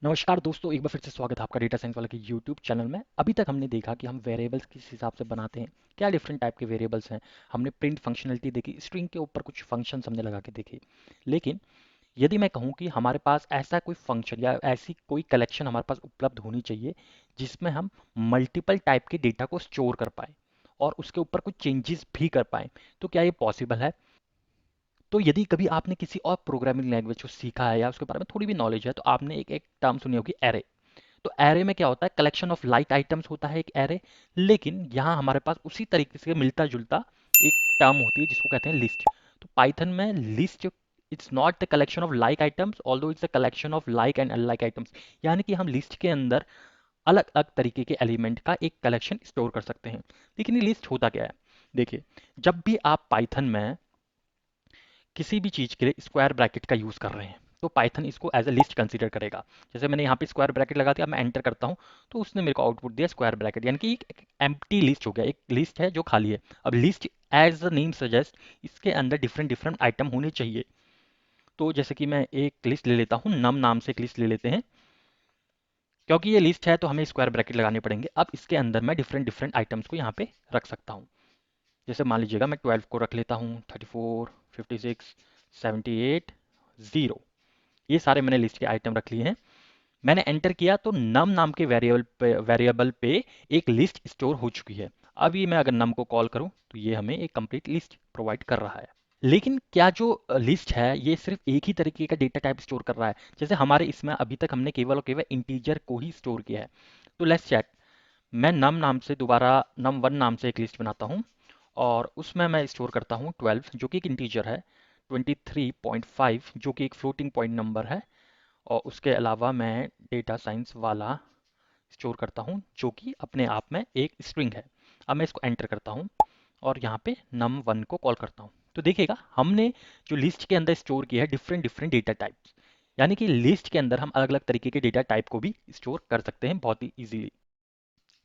नमस्कार दोस्तों, एक बार फिर से स्वागत है आपका डेटा साइंस वाला के यूट्यूब चैनल में। अभी तक हमने देखा कि हम वेरिएबल्स किस हिसाब से बनाते हैं, क्या डिफरेंट टाइप के वेरिएबल्स हैं। हमने प्रिंट फंक्शनलिटी देखी, स्ट्रिंग के ऊपर कुछ फंक्शंस हमने लगा के देखे। लेकिन यदि मैं कहूँ कि हमारे पास ऐसा कोई फंक्शन या ऐसी कोई कलेक्शन हमारे पास उपलब्ध होनी चाहिए जिसमें हम मल्टीपल टाइप के डेटा को स्टोर कर पाए और उसके ऊपर कुछ चेंजेस भी कर पाए, तो क्या ये पॉसिबल है? तो यदि कभी आपने किसी और प्रोग्रामिंग लैंग्वेज को सीखा है या उसके बारे में थोड़ी भी नॉलेज है, तो आपने एक एक टर्म सुनी होगी, एरे। तो एरे में क्या होता है? कलेक्शन ऑफ लाइक आइटम्स होता है एक एरे। लेकिन यहाँ हमारे पास उसी तरीके से मिलता जुलता एक टर्म होती है जिसको कहते हैं लिस्ट। तो पाइथन में list it's not the collection of like items, although it's the collection of like and unlike items. यानी कि हम लिस्ट के अंदर अलग अलग तरीके के एलिमेंट का एक कलेक्शन स्टोर कर सकते हैं। लेकिन ये लिस्ट होता क्या है? देखिए, जब भी आप पाइथन में किसी भी चीज़ के लिए स्क्वायर ब्रैकेट का यूज़ कर रहे हैं, तो पाइथन इसको एज ए लिस्ट कंसीडर करेगा। जैसे मैंने यहाँ पे स्क्वायर ब्रैकेट लगा दिया, अब मैं एंटर करता हूँ, तो उसने मेरे को आउटपुट दिया स्क्वायर ब्रैकेट, यानी कि एक एम्प्टी लिस्ट हो गया, एक लिस्ट है जो खाली है। अब list as the name suggest, इसके अंदर डिफरेंट डिफरेंट आइटम होने चाहिए। तो जैसे कि मैं एक लिस्ट ले लेता हूँ, नम नाम से एक लिस्ट ले लेते हैं। क्योंकि ये लिस्ट है तो हमें स्क्वायर ब्रैकेट लगाने पड़ेंगे। अब इसके अंदर मैं डिफरेंट डिफरेंट आइटम्स को यहाँ पे रख सकता हूँ। जैसे मान लीजिएगा मैं 12 को रख लेता हूँ, 34, 56, 78, 0। ये सारे मैंने लिस्ट के आइटम रख लिए हैं। मैंने एंटर किया तो नम नाम के वेरिएबल पे एक लिस्ट स्टोर हो चुकी है। अब ये मैं अगर नम को कॉल करूं तो ये हमें एक कंप्लीट लिस्ट प्रोवाइड कर रहा है। लेकिन क्या जो लिस्ट है ये सिर्फ एक ही तरीके का डेटा टाइप स्टोर कर रहा है? जैसे हमारे इसमें अभी तक हमने केवल और केवल इंटीजर को ही स्टोर किया है। तो लेट्स चेक। मैं नम नाम से दोबारा नम वन नाम से एक लिस्ट बनाता हूँ और उसमें मैं स्टोर करता हूँ 12 जो कि एक इंटीजर है, 23.5 जो कि एक फ्लोटिंग पॉइंट नंबर है, और उसके अलावा मैं डेटा साइंस वाला स्टोर करता हूँ जो कि अपने आप में एक स्ट्रिंग है। अब मैं इसको एंटर करता हूँ और यहाँ पे नम वन को कॉल करता हूँ, तो देखिएगा हमने जो लिस्ट के अंदर स्टोर किया है डिफरेंट डिफरेंट डेटा टाइप्स। यानी कि लिस्ट के अंदर हम अलग अलग तरीके के डेटा टाइप को भी स्टोर कर सकते हैं बहुत ही इजीली।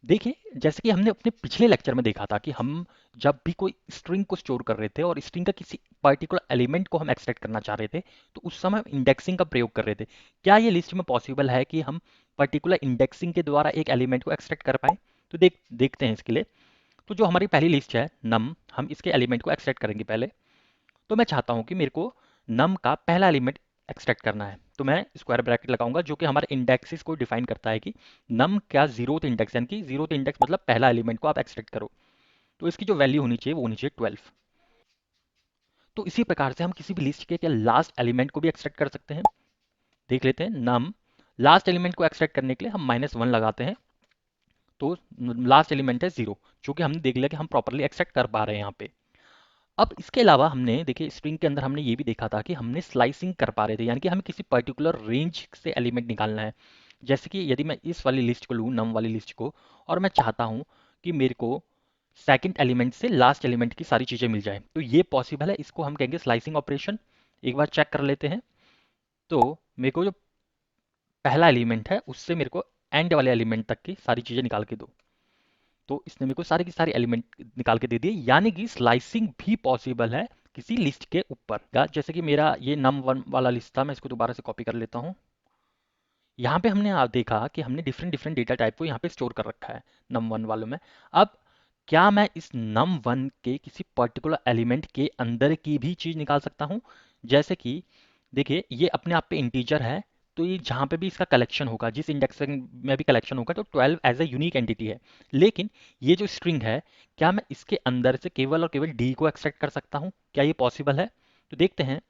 देखिए, जैसे कि हमने अपने पिछले लेक्चर में देखा था कि हम जब भी कोई स्ट्रिंग को स्टोर कर रहे थे और स्ट्रिंग का किसी पर्टिकुलर एलिमेंट को हम एक्सट्रैक्ट करना चाह रहे थे, तो उस समय हम इंडेक्सिंग का प्रयोग कर रहे थे। क्या ये लिस्ट में पॉसिबल है कि हम पर्टिकुलर इंडेक्सिंग के द्वारा एक एलिमेंट को एक्सट्रैक्ट कर पाए? तो देखते हैं इसके लिए। तो जो हमारी पहली लिस्ट है नम, हम इसके एलिमेंट को एक्सट्रैक्ट करेंगे पहले। तो मैं चाहता हूँ कि मेरे को नम का पहला एलिमेंट एक्सट्रैक्ट करना है, तो मैं स्क्वायर ब्रैकेट लगाऊंगा जो कि हमारे इंडेक्सेस को डिफाइन करता है कि नम क्या जीरोथ इंडेक्स, यानी कि जीरोथ इंडेक्स मतलब पहला एलिमेंट को आप एक्सट्रैक्ट करो। तो इसकी जो वैल्यू होनी चाहिए वो होनी चाहिए 12। तो इसी प्रकार से हम किसी भी लिस्ट के क्या लास्ट एलिमेंट को भी एक्सट्रैक्ट कर सकते हैं। देख लेते हैं। नम लास्ट एलिमेंट को एक्सट्रैक्ट करने के लिए हम -1 लगाते हैं, तो लास्ट एलिमेंट है 0, जो कि हमने देख लिया कि हम प्रॉपरली एक्सट्रैक्ट कर पा रहे हैं यहाँ पे। अब इसके अलावा हमने देखिए स्ट्रिंग के अंदर हमने ये भी देखा था कि हमने स्लाइसिंग कर पा रहे थे, यानी कि हमें किसी पर्टिकुलर रेंज से एलिमेंट निकालना है। जैसे कि यदि मैं इस वाली लिस्ट को लूँ, नम वाली लिस्ट को, और मैं चाहता हूँ कि मेरे को सेकंड एलिमेंट से लास्ट एलिमेंट की सारी चीज़ें मिल जाए, तो ये पॉसिबल है। इसको हम कहेंगे स्लाइसिंग ऑपरेशन। एक बार चेक कर लेते हैं। तो मेरे को जो पहला एलिमेंट है उससे मेरे को एंड वाले एलिमेंट तक की सारी चीज़ें निकाल के दो। तो इसने मेरे को सारे की सारी एलिमेंट निकाल के दे दिए, यानी कि स्लाइसिंग भी पॉसिबल है किसी लिस्ट के ऊपर। जैसे कि मेरा ये नम वन वाला लिस्ट था, मैं इसको दोबारा से कॉपी कर लेता हूँ। यहाँ पे हमने देखा कि हमने डिफरेंट डिफरेंट डेटा टाइप को यहाँ पे स्टोर कर रखा है नम वन वालों में। अब क्या मैं इस नम वन के किसी पर्टिकुलर एलिमेंट के अंदर की भी चीज़ निकाल सकता हूँ? जैसे कि देखिए ये अपने आप पे इंटीजर है, तो ये जहाँ पे भी इसका कलेक्शन होगा, जिस इंडेक्स में भी कलेक्शन होगा, तो 12 एज ए यूनिक एंटिटी है। लेकिन ये जो स्ट्रिंग है, क्या मैं इसके अंदर से केवल और केवल डी को एक्सट्रैक्ट कर सकता हूँ? क्या ये पॉसिबल है? तो देखते हैं।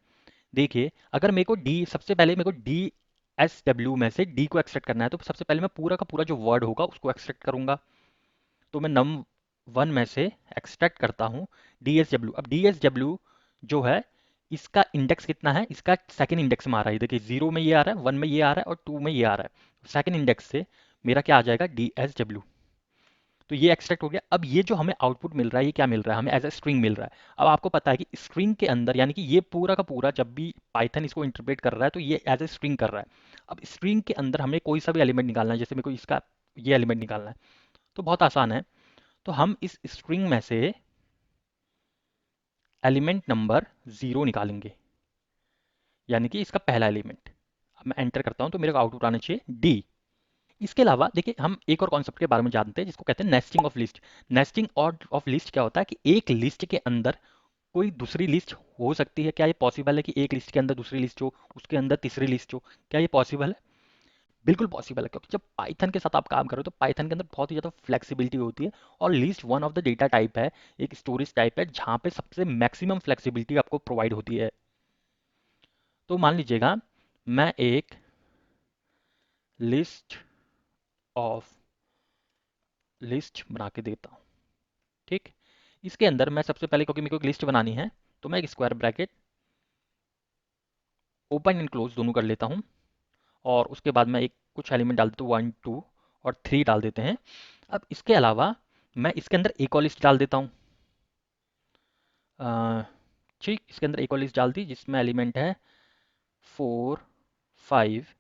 देखिए, अगर मेरे को डी, सबसे पहले मेरे को डी एस डब्ल्यू में से डी को एक्सट्रैक्ट करना है, तो सबसे पहले मैं पूरा का पूरा जो वर्ड होगा उसको एक्सट्रैक्ट करूंगा। तो मैं नम वन में से एक्सट्रैक्ट करता हूँ डी एस डब्ल्यू। अब डी एस डब्ल्यू जो है, इसका इंडेक्स कितना है? इसका सेकंड इंडेक्स में आ रहा है। देखिए 0 में ये आ रहा है, 1 में ये आ रहा है और 2 में ये आ रहा है। सेकंड इंडेक्स से मेरा क्या आ जाएगा? D S W. तो ये एक्सट्रैक्ट हो गया। अब ये जो हमें आउटपुट मिल रहा है, ये क्या मिल रहा है हमें? एज ए स्ट्रिंग मिल रहा है। अब आपको पता है कि स्ट्रिंग के अंदर, यानी कि ये पूरा का पूरा जब भी पाइथन इसको इंटरप्रेट कर रहा है तो ये एज ए स्ट्रिंग कर रहा है। अब स्ट्रिंग के अंदर हमें कोई सा भी एलिमेंट निकालना है, जैसे मेरे को इसका ये एलिमेंट निकालना है, तो बहुत आसान है। तो हम इस स्ट्रिंग में से एलिमेंट नंबर 0 निकालेंगे, यानी कि इसका पहला एलिमेंट। अब मैं एंटर करता हूँ तो मेरे को आउटपुट आना चाहिए डी। इसके अलावा देखिए हम एक और कॉन्सेप्ट के बारे में जानते हैं जिसको कहते हैं नेस्टिंग ऑफ लिस्ट। नेस्टिंग और ऑफ लिस्ट क्या होता है कि एक लिस्ट के अंदर कोई दूसरी लिस्ट हो सकती है। क्या ये पॉसिबल है कि एक लिस्ट के अंदर दूसरी लिस्ट हो, उसके अंदर तीसरी लिस्ट हो? क्या ये पॉसिबल है? बिल्कुल पॉसिबल है, क्योंकि जब पाइथन के साथ आप काम करो तो पाइथन के अंदर बहुत ही ज़्यादा फ्लेक्सिबिलिटी होती है। और list one of the data type है, एक स्टोरेज टाइप है जहाँ पे सबसे मैक्सिमम फ्लेक्सिबिलिटी आपको प्रोवाइड होती है। तो मान लीजिएगा मैं एक लिस्ट ऑफ लिस्ट बना के देता हूँ, ठीक। इसके अंदर मैं सबसे पहले, क्योंकि मेरे को एक लिस्ट बनानी है, तो मैं एक square bracket open and close दोनों कर लेता हूँ। और उसके बाद मैं एक कुछ एलिमेंट डाल देता हूँ, 1 2 और 3 डाल देते हैं। अब इसके अलावा मैं इसके अंदर एक और लिस्ट डाल देता हूँ। ठीक, इसके अंदर एक और लिस्ट डाल दी जिसमें एलिमेंट है 4 5।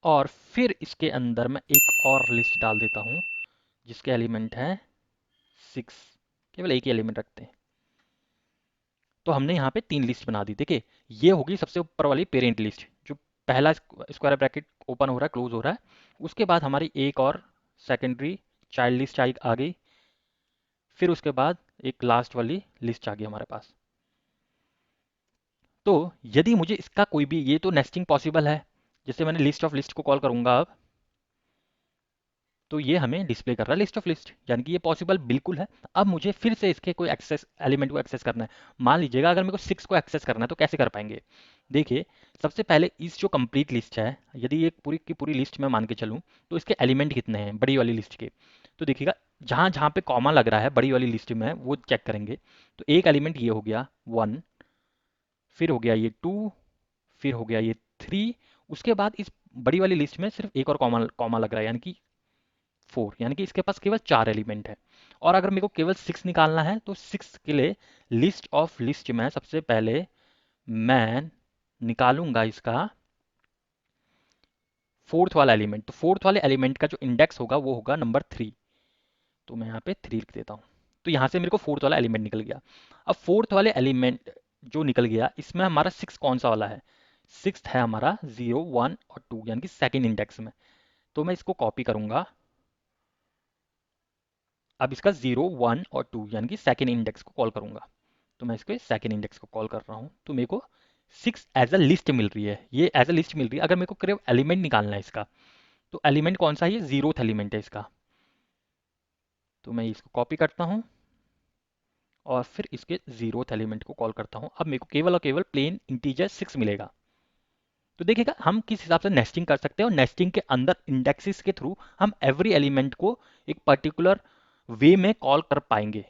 और फिर इसके अंदर मैं एक और लिस्ट डाल देता हूँ जिसके एलिमेंट है 6। केवल एक ही एलिमेंट रखते हैं। तो हमने यहाँ पे 3 लिस्ट बना दी। देखिए ये होगी सबसे ऊपर वाली पेरेंट लिस्ट, जो पहला स्क्वायर ब्रैकेट ओपन हो रहा है, क्लोज हो रहा है। उसके बाद हमारी एक और सेकेंडरी चाइल्ड लिस्ट आ गई। फिर उसके बाद एक लास्ट वाली लिस्ट आ गई हमारे पास। तो यदि मुझे इसका कोई भी, ये तो नेस्टिंग पॉसिबल है, जैसे मैंने लिस्ट ऑफ लिस्ट को कॉल करूंगा अब, तो ये हमें डिस्प्ले कर रहा है लिस्ट ऑफ लिस्ट, यानी कि ये पॉसिबल बिल्कुल है। अब मुझे फिर से इसके कोई एक्सेस एलिमेंट को एक्सेस करना है। मान लीजिएगा अगर मेरे को 6 को एक्सेस करना है तो कैसे कर पाएंगे? देखिए सबसे पहले इस जो कंप्लीट लिस्ट है, यदि ये पूरी की पूरी लिस्ट में मान के चलूँ तो इसके एलिमेंट कितने हैं बड़ी वाली लिस्ट के? तो देखिएगा जहाँ जहाँ पे कॉमा लग रहा है बड़ी वाली लिस्ट में वो चेक करेंगे। तो एक एलिमेंट ये हो गया 1, फिर हो गया ये 2, फिर हो गया ये 3। उसके बाद इस बड़ी वाली लिस्ट में सिर्फ एक और कॉमा कॉमा लग रहा है, यानी कि 4, यानी कि इसके पास केवल 4 एलिमेंट है। और अगर मेरे को केवल 6 निकालना है तो 6 के लिए लिस्ट ऑफ लिस्ट में सबसे पहले मैं निकालूंगा इसका फोर्थ वाला एलिमेंट। तो फोर्थ वाले एलिमेंट का जो इंडेक्स होगा वो होगा नंबर 3। तो मैं यहाँ पे 3 लिख देता हूँ। तो यहाँ से मेरे को फोर्थ वाला एलिमेंट निकल गया। अब फोर्थ वाले एलिमेंट जो निकल गया इसमें हमारा 6 कौन सा वाला है? 6 है हमारा 0 1 और 2, यानी कि सेकेंड इंडेक्स में। तो मैं इसको कॉपी करूंगा। अब इसका 0 1 और 2 यानी कि सेकेंड इंडेक्स को कॉल करूंगा। तो मैं इसके सेकेंड इंडेक्स को कॉल कर रहा हूँ, तो मेरे को 6 एज अ लिस्ट मिल रही है। ये एज अ लिस्ट मिल रही है। अगर मेरे को केवल एलिमेंट निकालना है इसका, तो एलिमेंट कौन सा है? ये 0th एलिमेंट है इसका। तो मैं इसको कॉपी करता हूँ और फिर इसके 0th एलिमेंट को कॉल करता हूँ। अब मेरे को केवल और केवल प्लेन इंटीजर 6 मिलेगा। तो देखिएगा हम किस हिसाब से नेस्टिंग कर सकते हैं, और नेस्टिंग के अंदर इंडेक्सेस के थ्रू हम एवरी एलिमेंट को एक पर्टिकुलर वे में कॉल कर पाएंगे।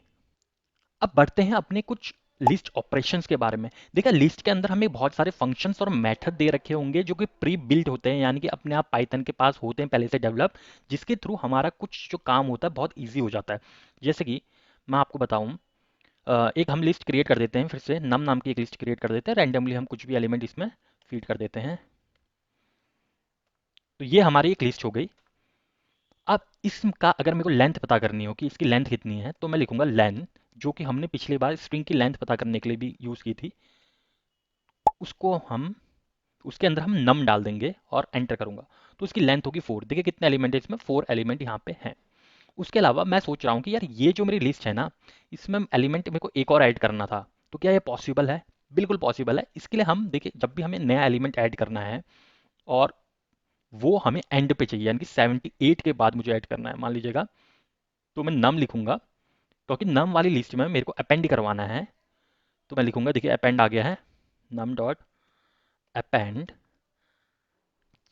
अब बढ़ते हैं अपने कुछ लिस्ट ऑपरेशंस के बारे में। देखिए लिस्ट के अंदर हमें बहुत सारे फंक्शंस और मेथड दे रखे होंगे जो कि प्री बिल्ट होते हैं, यानी कि अपने आप पाइथन के पास होते हैं पहले से डेवलप, जिसके थ्रू हमारा कुछ जो काम होता है बहुत ईजी हो जाता है। जैसे कि मैं आपको बताऊं, एक हम लिस्ट क्रिएट कर देते हैं, फिर से नम नाम की एक लिस्ट क्रिएट कर देते हैं। रैंडमली हम कुछ भी एलिमेंट इसमें फीड कर देते हैं। तो ये हमारी एक लिस्ट हो गई। अब इसका अगर मेरे को लेंथ पता करनी हो कि इसकी लेंथ कितनी है, तो मैं लिखूंगा लेंथ, जो कि हमने पिछली बार स्ट्रिंग की लेंथ पता करने के लिए भी यूज़ की थी। उसको हम उसके अंदर हम नम डाल देंगे और एंटर करूंगा। तो उसकी लेंथ होगी 4। देखिए कितने एलिमेंट है इसमें? 4 एलिमेंट यहाँ पे हैं। उसके अलावा मैं सोच रहा हूँ कि यार ये जो मेरी लिस्ट है ना, इसमें एलिमेंट मेरे को एक और ऐड करना था। तो क्या ये पॉसिबल है? बिल्कुल पॉसिबल है। इसके लिए हम देखिए जब भी हमें नया एलिमेंट ऐड करना है और वो हमें एंड पे चाहिए, यानी कि 78 के बाद मुझे ऐड करना है, मान लीजिएगा, तो मैं नम लिखूंगा। क्योंकि नम वाली लिस्ट में मेरे को अपेंड करवाना है, तो मैं लिखूंगा, देखिए अपेंड आ गया है, नम डॉट अपेंड।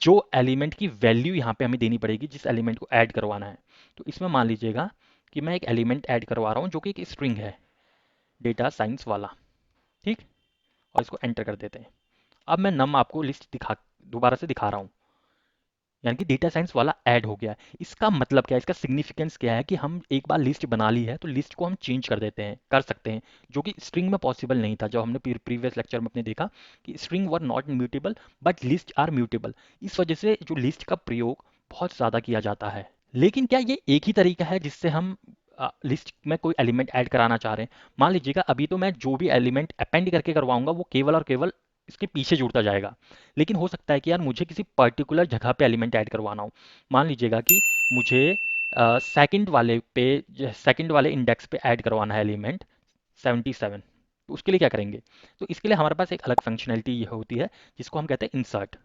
जो एलिमेंट की वैल्यू यहाँ पे हमें देनी पड़ेगी जिस एलिमेंट को ऐड करवाना है। तो इसमें मान लीजिएगा कि मैं एक एलिमेंट ऐड करवा रहा हूँ जो कि एक स्ट्रिंग है, डेटा साइंस वाला, ठीक। और इसको एंटर कर देते हैं। अब मैं नम आपको लिस्ट दोबारा से दिखा रहा हूँ, यानी कि डेटा साइंस वाला ऐड हो गया है। इसका मतलब क्या है, इसका सिग्निफिकेंस क्या है कि हम एक बार लिस्ट बना ली है तो लिस्ट को हम चेंज कर देते हैं, कर सकते हैं, जो कि स्ट्रिंग में पॉसिबल नहीं था। जो हमने प्रीवियस लेक्चर में अपने देखा कि string were not mutable but list are mutable. इस वजह से जो लिस्ट का प्रयोग बहुत ज़्यादा किया जाता है। लेकिन क्या ये एक ही तरीका है जिससे हम लिस्ट में कोई एलिमेंट ऐड कराना चाह रहे हैं? मान लीजिएगा अभी तो मैं जो भी एलिमेंट अपेंड करके करवाऊंगा वो केवल और केवल इसके पीछे जुड़ता जाएगा। लेकिन हो सकता है कि यार मुझे किसी पर्टिकुलर जगह पे एलिमेंट ऐड करवाना हो। मान लीजिएगा कि मुझे सेकंड वाले इंडेक्स पे ऐड करवाना है एलिमेंट 77। तो उसके लिए क्या करेंगे? तो इसके लिए हमारे पास एक अलग फंक्शनैलिटी ये होती है जिसको हम कहते हैं इंसर्ट।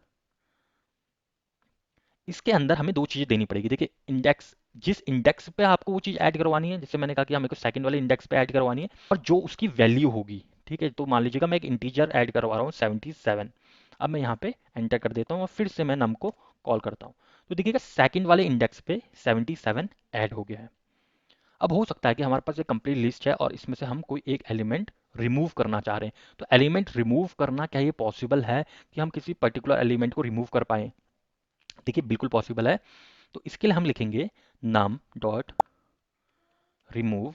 इसके अंदर हमें दो चीज़ें देनी पड़ेगी। देखिए, इंडेक्स, जिस इंडेक्स पे आपको वो चीज़ ऐड करवानी है, जैसे मैंने कहा कि हमें को सेकंड वाले इंडेक्स पे ऐड करवानी है, और जो उसकी वैल्यू होगी, ठीक है। तो मान लीजिएगा मैं एक इंटीजर ऐड करवा रहा हूँ 77। अब मैं यहाँ पे एंटर कर देता हूँ और फिर से मैं नम को कॉल करता हूँ। तो देखिएगा सेकंड वाले इंडेक्स पे 77 ऐड हो गया है। अब हो सकता है कि हमारे पास एक कंप्लीट लिस्ट है और इसमें से हम कोई एक एलिमेंट रिमूव करना चाह रहे हैं। तो एलिमेंट रिमूव करना, क्या ये पॉसिबल है कि हम किसी पर्टिकुलर एलिमेंट को रिमूव कर पाएँ? देखिए, बिल्कुल पॉसिबल है। तो इसके लिए हम लिखेंगे num डॉट रिमूव।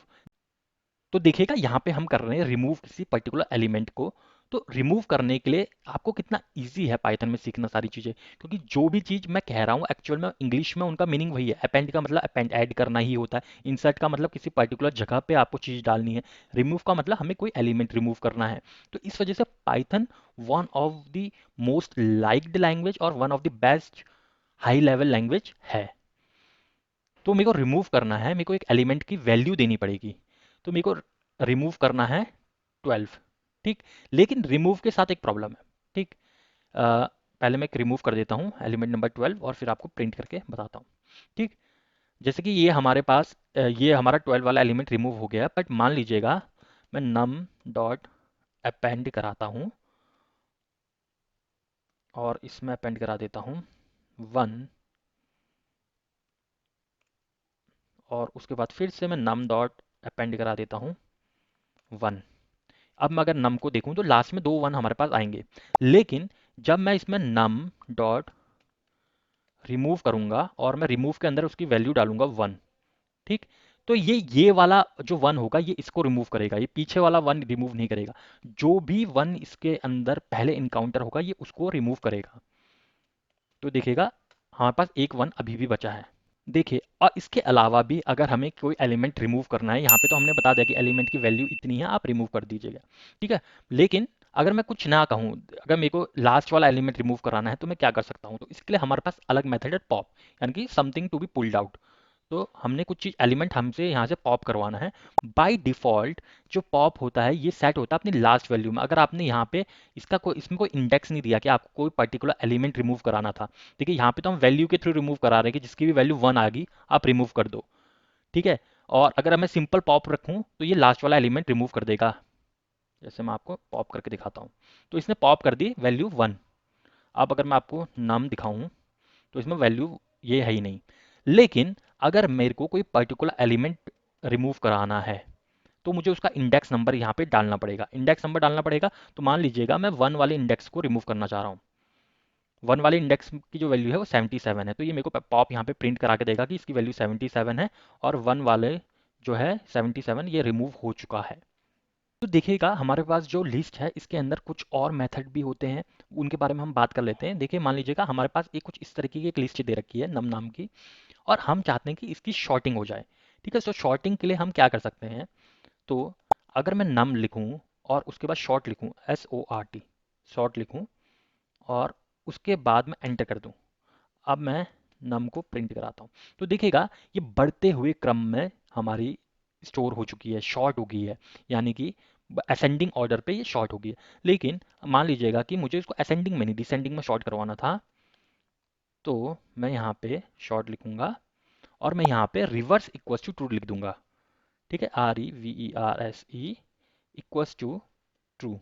तो देखिएगा यहाँ पे हम कर रहे हैं रिमूव किसी पर्टिकुलर एलिमेंट को। तो रिमूव करने के लिए आपको कितना इजी है पाइथन में सीखना सारी चीज़ें, क्योंकि जो भी चीज़ मैं कह रहा हूँ एक्चुअल में इंग्लिश में उनका मीनिंग वही है। अपेंड का मतलब अपेंड ऐड करना ही होता है। इंसर्ट का मतलब किसी पर्टिकुलर जगह पे आपको चीज़ डालनी है। रिमूव का मतलब हमें कोई एलिमेंट रिमूव करना है। तो इस वजह से Python one of the most liked language और one of the best high level language है। तो मेरे को रिमूव करना है, मेरे को एक एलिमेंट की वैल्यू देनी पड़ेगी। तो मेरे को रिमूव करना है 12। ठीक। लेकिन रिमूव के साथ एक प्रॉब्लम है। ठीक। पहले मैं एक रिमूव कर देता हूँ एलिमेंट नंबर 12 और फिर आपको प्रिंट करके बताता हूँ। ठीक। जैसे कि ये हमारे पास ये हमारा 12 वाला एलिमेंट रिमूव हो गया, बट मान लीजिएगा मैं नम डॉट अपेंड कराता हूँ और इसमें अपेंड करा देता हूँ 1, और उसके बाद फिर से मैं नम डॉट अपेंड करा देता हूँ 1। अब मैं अगर नम को देखूं तो लास्ट में 2 1 हमारे पास आएंगे। लेकिन जब मैं इसमें नम डॉट रिमूव करूंगा और मैं रिमूव के अंदर उसकी वैल्यू डालूंगा 1। ठीक। तो ये वाला जो 1 होगा ये इसको रिमूव करेगा, ये पीछे वाला 1 रिमूव नहीं करेगा। जो भी 1 इसके अंदर पहले इनकाउंटर होगा ये उसको रिमूव करेगा। तो देखिएगा हमारे पास एक 1 अभी भी बचा है। देखिए, और इसके अलावा भी अगर हमें कोई एलिमेंट रिमूव करना है, यहाँ पे तो हमने बता दिया कि एलिमेंट की वैल्यू इतनी है, आप रिमूव कर दीजिएगा। ठीक है। लेकिन अगर मैं कुछ ना कहूँ, अगर मेरे को लास्ट वाला एलिमेंट रिमूव कराना है तो मैं क्या कर सकता हूँ? तो इसके लिए हमारे पास अलग मेथड है, पॉप, यानी कि something to be pulled out. तो हमने कुछ चीज़ एलिमेंट हमसे यहाँ से पॉप करवाना है। बाय डिफ़ॉल्ट जो पॉप होता है ये सेट होता है अपनी लास्ट वैल्यू में। अगर आपने यहाँ पे इसमें कोई इंडेक्स नहीं दिया कि आपको कोई पर्टिकुलर एलिमेंट रिमूव कराना था। देखिए, यहाँ पे तो हम वैल्यू के थ्रू रिमूव करा रहे हैं कि जिसकी भी वैल्यू 1 आ गई आप रिमूव कर दो। ठीक है। और अगर मैं सिंपल पॉप रखूँ तो ये लास्ट वाला एलिमेंट रिमूव कर देगा। जैसे मैं आपको पॉप करके दिखाता हूँ। तो इसने पॉप कर दी वैल्यू 1। अब अगर मैं आपको नाम दिखाऊँ तो इसमें वैल्यू ये है ही नहीं। लेकिन अगर मेरे को कोई पर्टिकुलर एलिमेंट रिमूव कराना है तो मुझे उसका इंडेक्स नंबर यहाँ पे डालना पड़ेगा। इंडेक्स नंबर डालना पड़ेगा। तो मान लीजिएगा मैं 1 वाले इंडेक्स को रिमूव करना चाह रहा हूँ। 1 वाले इंडेक्स की जो वैल्यू है वो 77 है। तो ये मेरे को पॉप यहाँ पे प्रिंट करा के देगा कि इसकी वैल्यू 77 है और 1 वाले जो है 77 ये रिमूव हो चुका है। तो देखिएगा हमारे पास जो लिस्ट है इसके अंदर कुछ और मेथड भी होते हैं, उनके बारे में हम बात कर लेते हैं। देखिए, मान लीजिएगा हमारे पास एक कुछ इस तरीके की एक लिस्ट दे रखी है नम नाम की, और हम चाहते हैं कि इसकी शॉर्टिंग हो जाए। ठीक है। तो शॉर्टिंग के लिए हम क्या कर सकते हैं? तो अगर मैं नम लिखूं और उसके बाद शॉर्ट लिखूं, SORT, शॉर्ट लिखूं और उसके बाद मैं एंटर कर दूं। अब मैं नम को प्रिंट कराता हूँ। तो देखिएगा ये बढ़ते हुए क्रम में हमारी स्टोर हो चुकी है, शॉर्ट हो गई है, यानी कि असेंडिंग ऑर्डर पे ये शॉर्ट हो गई है। लेकिन मान लीजिएगा कि मुझे इसको असेंडिंग में नहीं डिसेंडिंग में शॉर्ट करवाना था। तो मैं यहाँ पे शॉर्ट लिखूंगा और मैं यहाँ पे रिवर्स इक्वल्स टू ट्रू लिख दूंगा। ठीक है। REVERSE equals to true.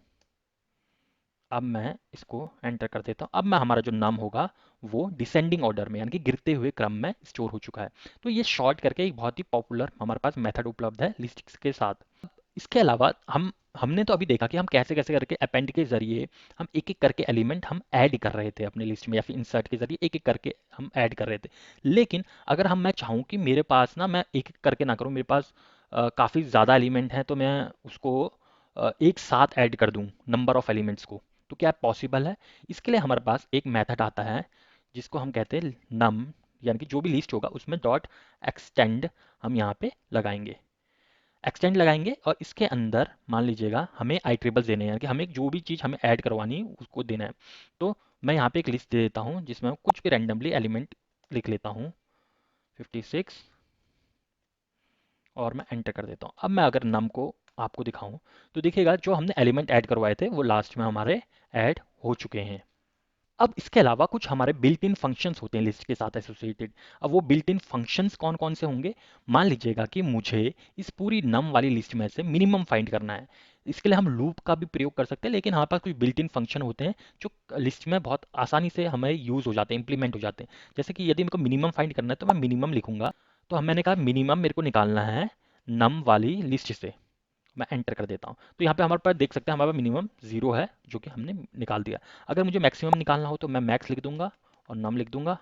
अब मैं इसको एंटर कर देता हूँ। अब मैं हमारा जो नाम होगा वो डिसेंडिंग ऑर्डर में यानी कि गिरते हुए क्रम में स्टोर हो चुका है। तो ये शॉर्ट करके एक बहुत ही पॉपुलर हमारे पास मेथड उपलब्ध है लिस्टिक्स के साथ। इसके अलावा हमने तो अभी देखा कि हम कैसे कैसे करके अपेंड के जरिए हम एक एक करके एलिमेंट हम ऐड कर रहे थे अपने लिस्ट में, या फिर इंसर्ट के जरिए एक एक करके हम ऐड कर रहे थे। लेकिन अगर मैं चाहूँ कि मेरे पास ना मैं एक एक करके ना करूँ, मेरे पास काफ़ी ज़्यादा एलिमेंट हैं, तो मैं उसको एक साथ ऐड कर दूँ नंबर ऑफ एलिमेंट्स को, तो क्या पॉसिबल है? इसके लिए हमारे पास एक मेथड आता है जिसको हम कहते हैं नम, यानी कि जो भी लिस्ट होगा उसमें डॉट एक्सटेंड हम यहाँ पे लगाएंगे। एक्सटेंड लगाएंगे और इसके अंदर मान लीजिएगा हमें आई ट्रिबल्स देने हैं, कि हमें जो भी चीज़ हमें ऐड करवानी है उसको देना है। तो मैं यहाँ पे एक लिस्ट दे देता हूँ जिसमें कुछ भी रैंडमली एलिमेंट लिख लेता हूँ 56, और मैं एंटर कर देता हूँ। अब मैं अगर नम को आपको दिखाऊं तो देखिएगा जो हमने एलिमेंट ऐड करवाए थे वो लास्ट में हमारे ऐड हो चुके हैं। अब इसके अलावा कुछ हमारे बिल्ट इन फंक्शंस होते हैं लिस्ट के साथ एसोसिएटेड। अब वो बिल्ट इन फंक्शंस कौन कौन से होंगे? मान लीजिएगा कि मुझे इस पूरी नम वाली लिस्ट में से मिनिमम फाइंड करना है। इसके लिए हम लूप का भी प्रयोग कर सकते हैं, लेकिन हमारे पास कुछ बिल्ट इन फंक्शन होते हैं जो लिस्ट में बहुत आसानी से हमें यूज हो जाते हैं, इंप्लीमेंट हो जाते हैं। जैसे कि यदि मेरे को मिनिमम फाइंड करना है तो मैं मिनिमम लिखूंगा। तो हम मैंने कहा मिनिमम मेरे को निकालना है नम वाली लिस्ट से। मैं एंटर कर देता हूँ तो यहाँ पे हमारे पास देख सकते हैं हमारे पास मिनिमम 0 है जो कि हमने निकाल दिया। अगर मुझे मैक्सिमम निकालना हो तो मैं मैक्स लिख दूंगा और नम लिख दूंगा।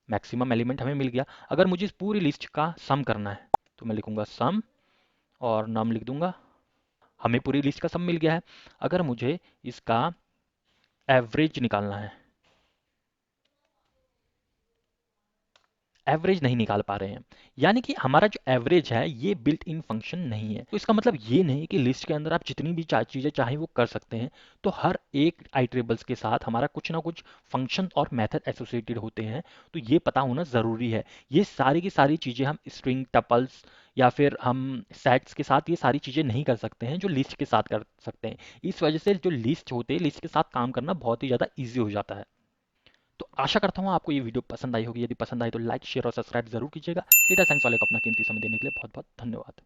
मैक्सिमम एलिमेंट हमें मिल गया। अगर मुझे इस पूरी लिस्ट का सम करना है तो मैं लिखूंगा सम और नम लिख दूंगा। हमें पूरी लिस्ट का सम मिल गया है। अगर मुझे इसका एवरेज निकालना है, एवरेज नहीं निकाल पा रहे हैं, यानी कि हमारा जो एवरेज है ये बिल्ट इन फंक्शन नहीं है। तो इसका मतलब ये नहीं कि लिस्ट के अंदर आप जितनी भी चीज़ें चाहें वो कर सकते हैं। तो हर एक आइटरेबल्स के साथ हमारा कुछ ना कुछ फंक्शन और मेथड एसोसिएटेड होते हैं। तो ये पता होना ज़रूरी है। ये सारी की सारी चीज़ें हम स्ट्रिंग टपल्स या फिर हम सेट्स के साथ ये सारी चीज़ें नहीं कर सकते हैं जो लिस्ट के साथ कर सकते हैं। इस वजह से जो लिस्ट होते हैं लिस्ट के साथ काम करना बहुत ही ज़्यादा ईजी हो जाता है। तो आशा करता हूँ आपको ये वीडियो पसंद आई होगी। यदि पसंद आई तो लाइक शेयर और सब्सक्राइब जरूर कीजिएगा। डेटा साइंस वाले को अपना कीमती समय देने के लिए बहुत बहुत धन्यवाद।